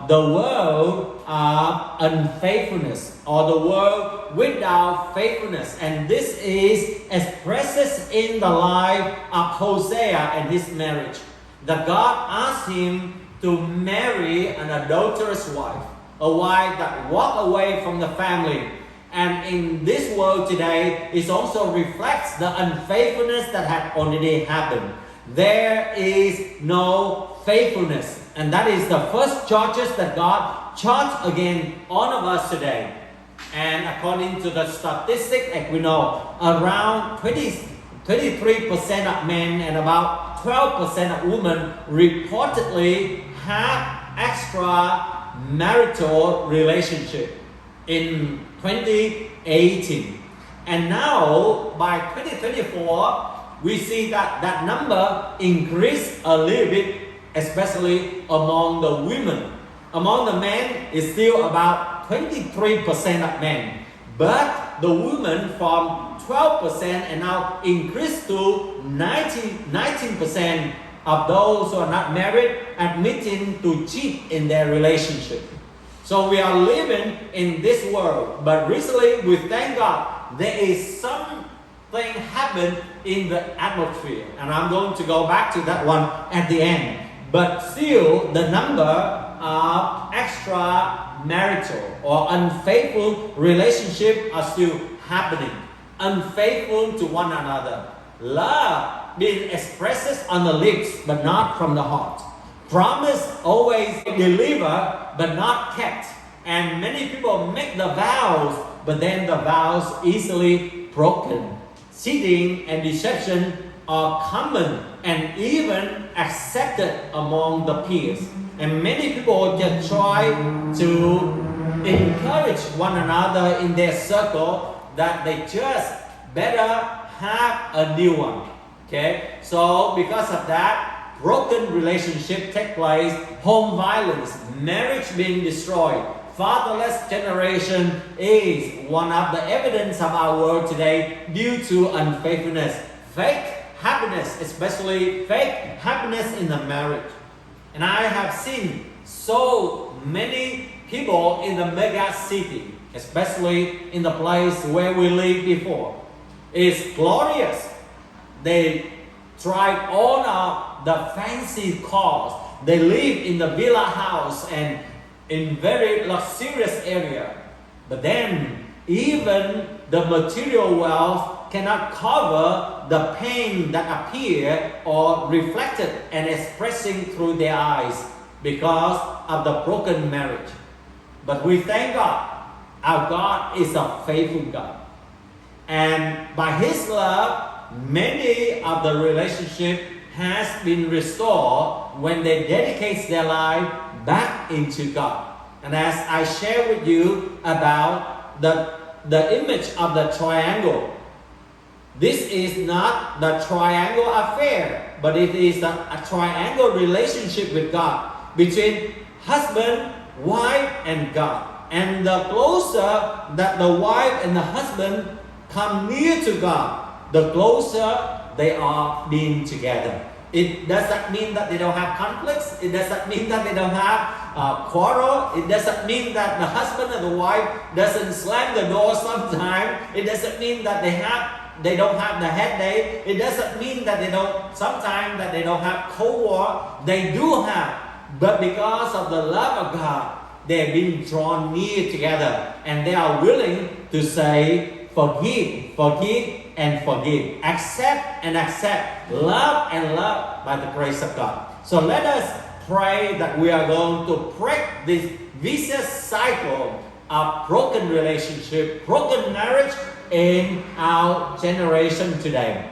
the world of unfaithfulness, or the world without faithfulness. And this is expressed in the life of Hosea and his marriage. That God asked him to marry an adulterous wife, a wife that walked away from the family. And in this world today, it also reflects the unfaithfulness that had already happened. There is no faithfulness. And that is the first charges that God charged again all of us today. And according to the statistics, like we know, around 23% of men and about 12% of women reportedly have extramarital relationship in 2018. And now by 2024, we see that that number increased a little bit, especially among the women. Among the men, it's still about 23% of men. But the women from 12% and now increased to 19% of those who are not married admitting to cheat in their relationship. So we are living in this world. But recently, we thank God, there is something happened in the atmosphere. And I'm going to go back to that one at the end. But still, the number of extramarital or unfaithful relationships are still happening. Unfaithful to one another. Love being expressed on the lips, but not from the heart. Promise always deliver, but not kept. And many people make the vows, but then the vows easily broken. Cheating and deception are common and even accepted among the peers. And many people just try to encourage one another in their circle that they just better have a new one. Okay, so because of that, broken relationship take place, home violence, marriage being destroyed, fatherless generation is one of the evidence of our world today due to unfaithfulness. Fake happiness, especially fake happiness in the marriage. And I have seen so many people in the mega city, especially in the place where we lived before. It's glorious. They drive all of the fancy cars. They live in the villa house and in very luxurious area. But then even the material wealth cannot cover the pain that appear or reflected and expressing through their eyes because of the broken marriage. But we thank God. Our God is a faithful God. And by His love, many of the relationship has been restored when they dedicate their life back into God. And as I share with you about the image of the triangle, this is not the triangle affair, but it is a triangle relationship with God between husband, wife, and God. And the closer that the wife and the husband come near to God, the closer they are being together. It doesn't mean that they don't have conflicts. It doesn't mean that they don't have quarrel. It doesn't mean that the husband and the wife doesn't slam the door sometimes. It doesn't mean that they don't have the headache. It doesn't mean that they don't have cold war. They do have. But because of the love of God, they're being drawn near together. And they are willing to say, forgive, and forgive. Accept and accept. Love and love by the grace of God. So let us pray that we are going to break this vicious cycle of broken relationship, broken marriage in our generation today.